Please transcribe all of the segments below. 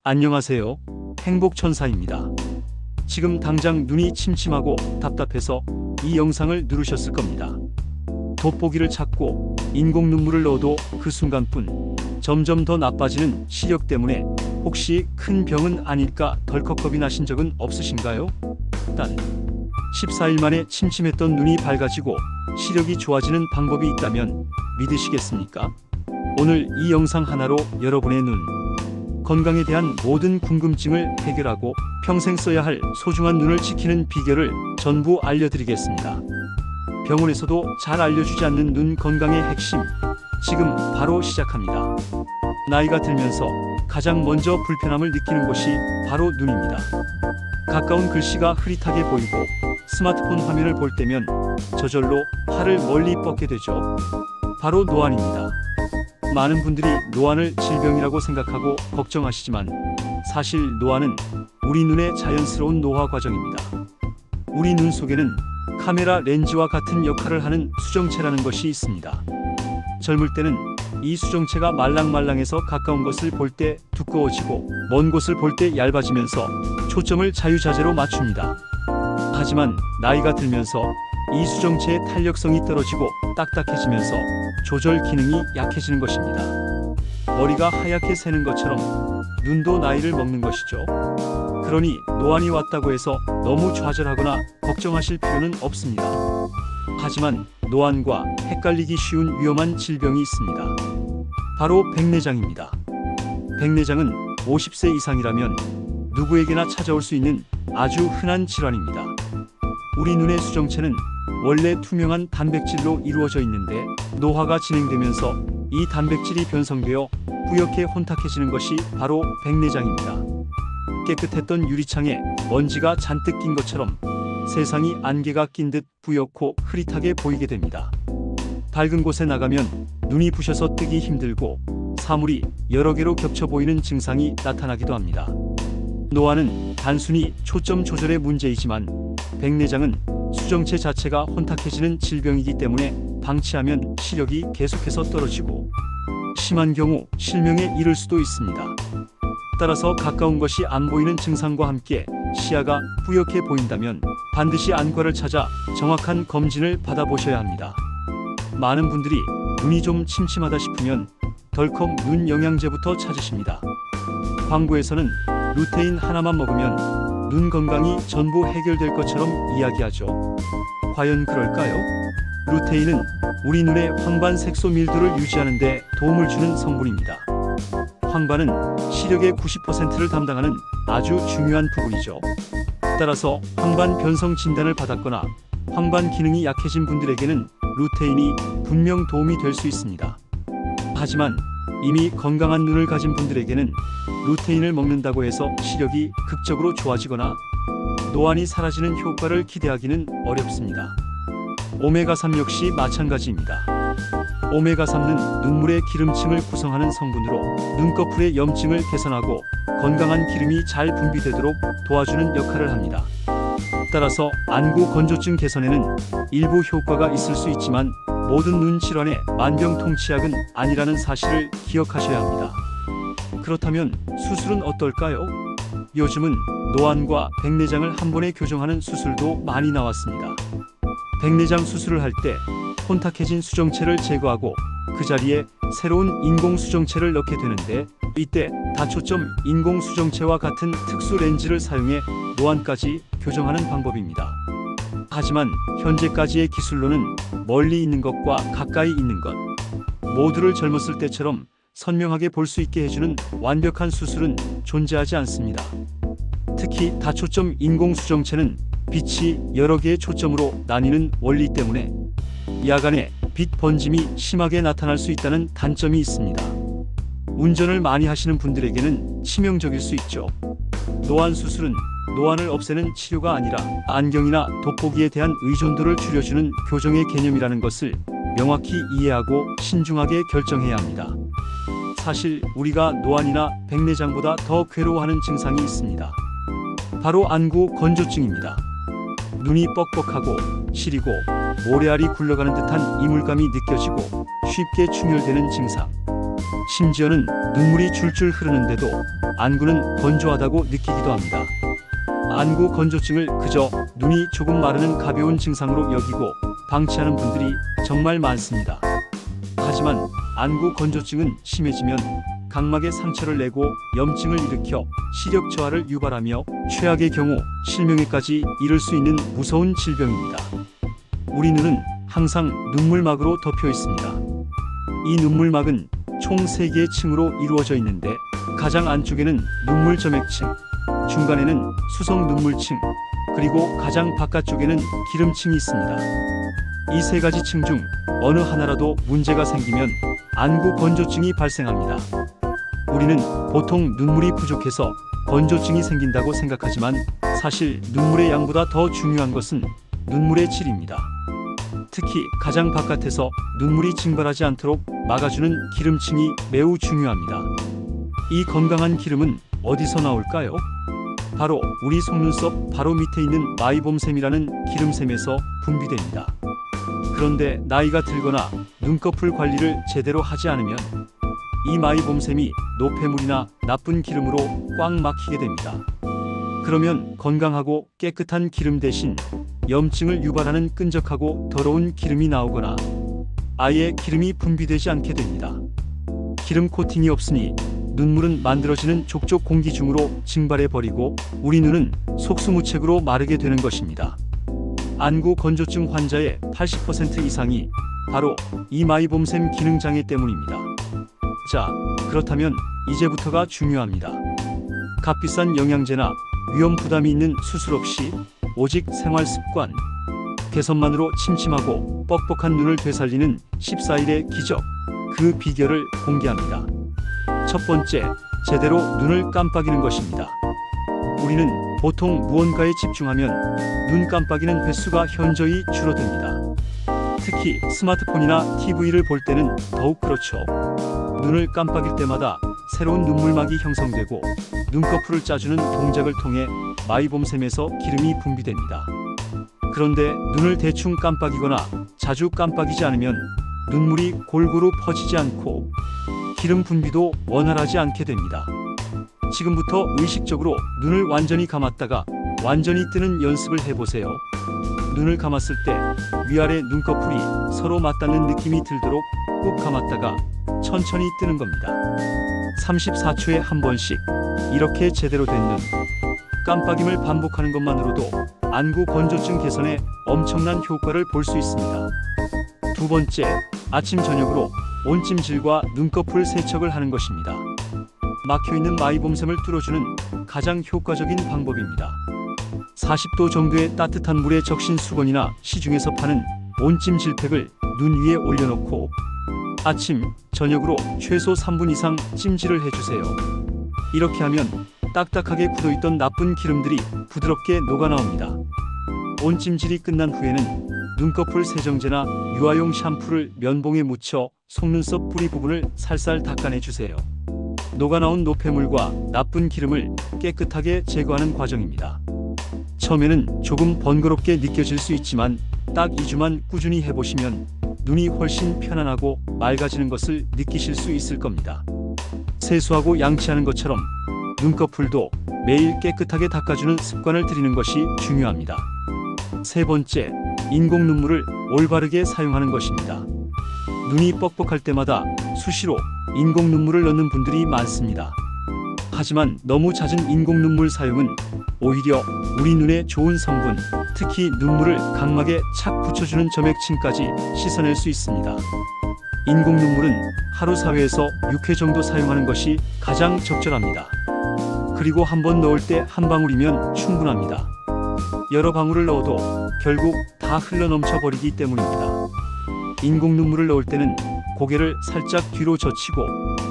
안녕하세요. 행복천사입니다. 지금 당장 눈이 침침하고 답답해서 이 영상을 누르셨을 겁니다. 돋보기를 찾고 인공 눈물을 넣어도 그 순간뿐 점점 더 나빠지는 시력 때문에 혹시 큰 병은 아닐까 덜컥 겁이 나신 적은 없으신가요? 단 14일 만에 침침했던 눈이 밝아지고 시력이 좋아지는 방법이 있다면 믿으시겠습니까? 오늘 이 영상 하나로 여러분의 눈 건강에 대한 모든 궁금증을 해결하고 평생 써야 할 소중한 눈을 지키는 비결을 전부 알려드리겠습니다. 병원에서도 잘 알려주지 않는 눈 건강의 핵심, 지금 바로 시작합니다. 나이가 들면서 가장 먼저 불편함을 느끼는 곳이 바로 눈입니다. 가까운 글씨가 흐릿하게 보이고 스마트폰 화면을 볼 때면 저절로 팔을 멀리 뻗게 되죠. 바로 노안입니다. 많은 분들이 노안을 질병이라고 생각하고 걱정하시지만 사실 노안은 우리 눈의 자연스러운 노화 과정입니다. 우리 눈 속에는 카메라 렌즈와 같은 역할을 하는 수정체라는 것이 있습니다. 젊을 때는 이 수정체가 말랑말랑해서 가까운 것을 볼 때 두꺼워지고 먼 곳을 볼 때 얇아지면서 초점을 자유자재로 맞춥니다. 하지만 나이가 들면서 이 수정체의 탄력성이 떨어지고 딱딱해지면서 조절 기능이 약해지는 것입니다. 머리가 하얗게 새는 것처럼 눈도 나이를 먹는 것이죠. 그러니 노안이 왔다고 해서 너무 좌절하거나 걱정하실 필요는 없습니다. 하지만 노안과 헷갈리기 쉬운 위험한 질병이 있습니다. 바로 백내장입니다. 백내장은 50세 이상이라면 누구에게나 찾아올 수 있는 아주 흔한 질환입니다. 우리 눈의 수정체는 원래 투명한 단백질로 이루어져 있는데 노화가 진행되면서 이 단백질이 변성되어 뿌옇게 혼탁해지는 것이 바로 백내장입니다. 깨끗했던 유리창에 먼지가 잔뜩 낀 것처럼 세상이 안개가 낀 듯 뿌옇고 흐릿하게 보이게 됩니다. 밝은 곳에 나가면 눈이 부셔서 뜨기 힘들고 사물이 여러 개로 겹쳐 보이는 증상이 나타나기도 합니다. 노안은 단순히 초점 조절의 문제이지만 백내장은 수정체 자체가 혼탁해지는 질병이기 때문에 방치하면 시력이 계속해서 떨어지고 심한 경우 실명에 이를 수도 있습니다. 따라서 가까운 것이 안 보이는 증상과 함께 시야가 뿌옇게 보인다면 반드시 안과를 찾아 정확한 검진을 받아보셔야 합니다. 많은 분들이 눈이 좀 침침하다 싶으면 덜컥 눈 영양제부터 찾으십니다. 광고에서는 루테인 하나만 먹으면 눈 건강이 전부 해결될 것처럼 이야기하죠. 과연 그럴까요? 루테인은 우리 눈의 황반 색소 밀도를 유지하는 데 도움을 주는 성분입니다. 황반은 시력의 90%를 담당하는 아주 중요한 부분이죠. 따라서 황반 변성 진단을 받았거나 황반 기능이 약해진 분들에게는 루테인이 분명 도움이 될 수 있습니다. 하지만 이미 건강한 눈을 가진 분들에게는 루테인을 먹는다고 해서 시력이 극적으로 좋아지거나 노안이 사라지는 효과를 기대하기는 어렵습니다. 오메가3 역시 마찬가지입니다. 오메가3는 눈물의 기름층을 구성하는 성분으로 눈꺼풀의 염증을 개선하고 건강한 기름이 잘 분비되도록 도와주는 역할을 합니다. 따라서 안구 건조증 개선에는 일부 효과가 있을 수 있지만 모든 눈 질환의 만병통치약은 아니라는 사실을 기억하셔야 합니다. 그렇다면 수술은 어떨까요? 요즘은 노안과 백내장을 한 번에 교정하는 수술도 많이 나왔습니다. 백내장 수술을 할 때 혼탁해진 수정체를 제거하고 그 자리에 새로운 인공 수정체를 넣게 되는데 이때 다초점 인공 수정체와 같은 특수 렌즈를 사용해 노안까지 교정하는 방법입니다. 하지만 현재까지의 기술로는 멀리 있는 것과 가까이 있는 것 모두를 젊었을 때처럼 선명하게 볼 수 있게 해주는 완벽한 수술은 존재하지 않습니다. 특히 다초점 인공 수정체는 빛이 여러 개의 초점으로 나뉘는 원리 때문에 야간에 빛 번짐이 심하게 나타날 수 있다는 단점이 있습니다. 운전을 많이 하시는 분들에게는 치명적일 수 있죠. 노안 수술은 노안을 없애는 치료가 아니라 안경이나 돋보기에 대한 의존도를 줄여주는 교정의 개념이라는 것을 명확히 이해하고 신중하게 결정해야 합니다. 사실 우리가 노안이나 백내장보다 더 괴로워하는 증상이 있습니다. 바로 안구 건조증입니다. 눈이 뻑뻑하고 시리고 모래알이 굴러가는 듯한 이물감이 느껴지고 쉽게 충혈되는 증상. 심지어는 눈물이 줄줄 흐르는데도 안구는 건조하다고 느끼기도 합니다. 안구 건조증을 그저 눈이 조금 마르는 가벼운 증상으로 여기고 방치하는 분들이 정말 많습니다. 하지만 안구 건조증은 심해지면 각막에 상처를 내고 염증을 일으켜 시력 저하를 유발하며 최악의 경우 실명에까지 이를 수 있는 무서운 질병입니다. 우리 눈은 항상 눈물막으로 덮여 있습니다. 이 눈물막은 총 3개의 층으로 이루어져 있는데 가장 안쪽에는 눈물 점액층, 중간에는 수성 눈물층, 그리고 가장 바깥쪽에는 기름층이 있습니다. 이 3가지 층 중 어느 하나라도 문제가 생기면 안구 건조증이 발생합니다. 우리는 보통 눈물이 부족해서 건조증이 생긴다고 생각하지만 사실 눈물의 양보다 더 중요한 것은 눈물의 질입니다. 특히 가장 바깥에서 눈물이 증발하지 않도록 막아주는 기름층이 매우 중요합니다. 이 건강한 기름은 어디서 나올까요? 바로 우리 속눈썹 바로 밑에 있는 마이봄샘이라는 기름샘에서 분비됩니다. 그런데 나이가 들거나 눈꺼풀 관리를 제대로 하지 않으면 이 마이봄샘이 노폐물이나 나쁜 기름으로 꽉 막히게 됩니다. 그러면 건강하고 깨끗한 기름 대신 염증을 유발하는 끈적하고 더러운 기름이 나오거나 아예 기름이 분비되지 않게 됩니다. 기름 코팅이 없으니 눈물은 만들어지는 족족 공기 중으로 증발해 버리고 우리 눈은 속수무책으로 마르게 되는 것입니다. 안구 건조증 환자의 80% 이상이 바로 이 마이봄샘 기능 장애 때문입니다. 자, 그렇다면 이제부터가 중요합니다. 값비싼 영양제나 위험 부담이 있는 수술 없이 오직 생활 습관, 개선만으로 침침하고 뻑뻑한 눈을 되살리는 14일의 기적, 그 비결을 공개합니다. 첫 번째, 제대로 눈을 깜빡이는 것입니다. 우리는 보통 무언가에 집중하면 눈 깜빡이는 횟수가 현저히 줄어듭니다. 특히 스마트폰이나 TV를 볼 때는 더욱 그렇죠. 눈을 깜빡일 때마다 새로운 눈물막이 형성되고 눈꺼풀을 짜주는 동작을 통해 마이봄샘에서 기름이 분비됩니다. 그런데 눈을 대충 깜빡이거나 자주 깜빡이지 않으면 눈물이 골고루 퍼지지 않고 기름 분비도 원활하지 않게 됩니다. 지금부터 의식적으로 눈을 완전히 감았다가 완전히 뜨는 연습을 해보세요. 눈을 감았을 때 위아래 눈꺼풀이 서로 맞닿는 느낌이 들도록 꾹 감았다가 천천히 뜨는 겁니다. 34초에 한 번씩 이렇게 제대로 된 눈 깜빡임을 반복하는 것만으로도 안구 건조증 개선에 엄청난 효과를 볼 수 있습니다. 두 번째, 아침 저녁으로 온찜질과 눈꺼풀 세척을 하는 것입니다. 막혀있는 마이봄샘을 뚫어주는 가장 효과적인 방법입니다. 40도 정도의 따뜻한 물에 적신 수건이나 시중에서 파는 온찜질팩을 눈 위에 올려놓고 아침, 저녁으로 최소 3분 이상 찜질을 해주세요. 이렇게 하면 딱딱하게 굳어있던 나쁜 기름들이 부드럽게 녹아나옵니다. 온찜질이 끝난 후에는 눈꺼풀 세정제나 유아용 샴푸를 면봉에 묻혀 속눈썹 뿌리 부분을 살살 닦아내주세요. 녹아나온 노폐물과 나쁜 기름을 깨끗하게 제거하는 과정입니다. 처음에는 조금 번거롭게 느껴질 수 있지만 딱 2주만 꾸준히 해보시면 눈이 훨씬 편안하고 맑아지는 것을 느끼실 수 있을 겁니다. 세수하고 양치하는 것처럼 눈꺼풀도 매일 깨끗하게 닦아주는 습관을 들이는 것이 중요합니다. 세 번째, 인공 눈물을 올바르게 사용하는 것입니다. 눈이 뻑뻑할 때마다 수시로 인공 눈물을 넣는 분들이 많습니다. 하지만 너무 잦은 인공 눈물 사용은 오히려 우리 눈에 좋은 성분, 특히 눈물을 각막에 착 붙여주는 점액층까지 씻어낼 수 있습니다. 인공 눈물은 하루 4회에서 6회 정도 사용하는 것이 가장 적절합니다. 그리고 한 번 넣을 때 한 방울이면 충분합니다. 여러 방울을 넣어도 결국 다 흘러넘쳐 버리기 때문입니다. 인공 눈물을 넣을 때는 고개를 살짝 뒤로 젖히고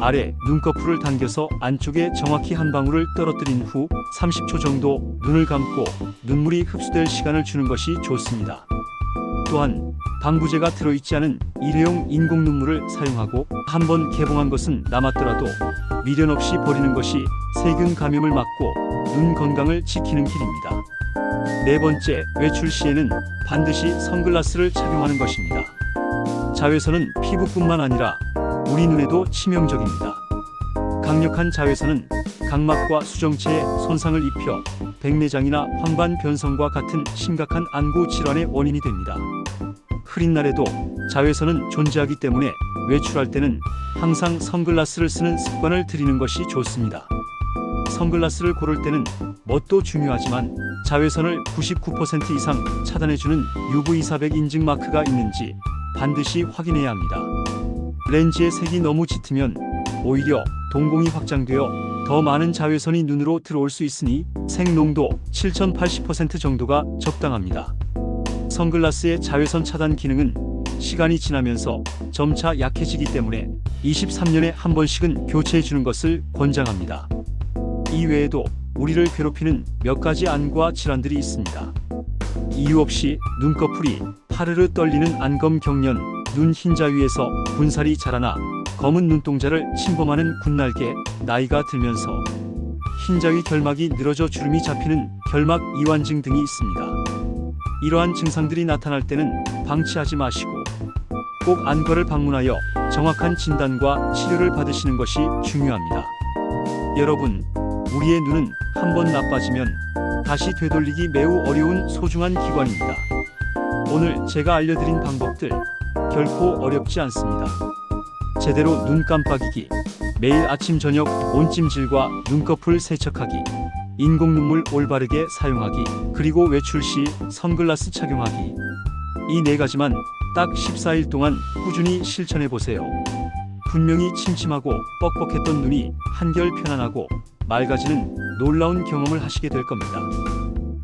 아래 눈꺼풀을 당겨서 안쪽에 정확히 한 방울을 떨어뜨린 후 30초 정도 눈을 감고 눈물이 흡수될 시간을 주는 것이 좋습니다. 또한 방부제가 들어있지 않은 일회용 인공 눈물을 사용하고 한 번 개봉한 것은 남았더라도 미련 없이 버리는 것이 세균 감염을 막고 눈 건강을 지키는 길입니다. 네 번째, 외출 시에는 반드시 선글라스를 착용하는 것입니다. 자외선은 피부뿐만 아니라 우리 눈에도 치명적입니다. 강력한 자외선은 각막과 수정체에 손상을 입혀 백내장이나 황반변성과 같은 심각한 안구 질환의 원인이 됩니다. 흐린 날에도 자외선은 존재하기 때문에 외출할 때는 항상 선글라스를 쓰는 습관을 들이는 것이 좋습니다. 선글라스를 고를 때는 멋도 중요하지만 자외선을 99% 이상 차단해주는 UV400 인증 마크가 있는지 반드시 확인해야 합니다. 렌즈의 색이 너무 짙으면 오히려 동공이 확장되어 더 많은 자외선이 눈으로 들어올 수 있으니 색 농도 7080% 정도가 적당합니다. 선글라스의 자외선 차단 기능은 시간이 지나면서 점차 약해지기 때문에 23년에 한 번씩은 교체해 주는 것을 권장합니다. 이외에도 우리를 괴롭히는 몇 가지 안과 질환들이 있습니다. 이유 없이 눈꺼풀이 파르르 떨리는 안검경련, 눈 흰자 위에서 군살이 자라나 검은 눈동자를 침범하는 군날개, 나이가 들면서 흰자 위 결막이 늘어져 주름이 잡히는 결막 이완증 등이 있습니다. 이러한 증상들이 나타날 때는 방치하지 마시고 꼭 안과를 방문하여 정확한 진단과 치료를 받으시는 것이 중요합니다. 여러분, 우리의 눈은 한번 나빠지면 다시 되돌리기 매우 어려운 소중한 기관입니다. 오늘 제가 알려드린 방법들 결코 어렵지 않습니다. 제대로 눈 깜빡이기, 매일 아침 저녁 온찜질과 눈꺼풀 세척하기, 인공 눈물 올바르게 사용하기, 그리고 외출 시 선글라스 착용하기. 이 네 가지만 딱 14일 동안 꾸준히 실천해 보세요. 분명히 침침하고 뻑뻑했던 눈이 한결 편안하고 맑아지는 놀라운 경험을 하시게 될 겁니다.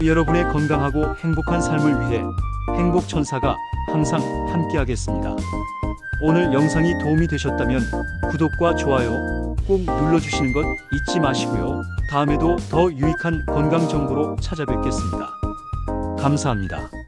여러분의 건강하고 행복한 삶을 위해 행복천사가 항상 함께하겠습니다. 오늘 영상이 도움이 되셨다면 구독과 좋아요 꼭 눌러주시는 것 잊지 마시고요. 다음에도 더 유익한 건강 정보로 찾아뵙겠습니다. 감사합니다.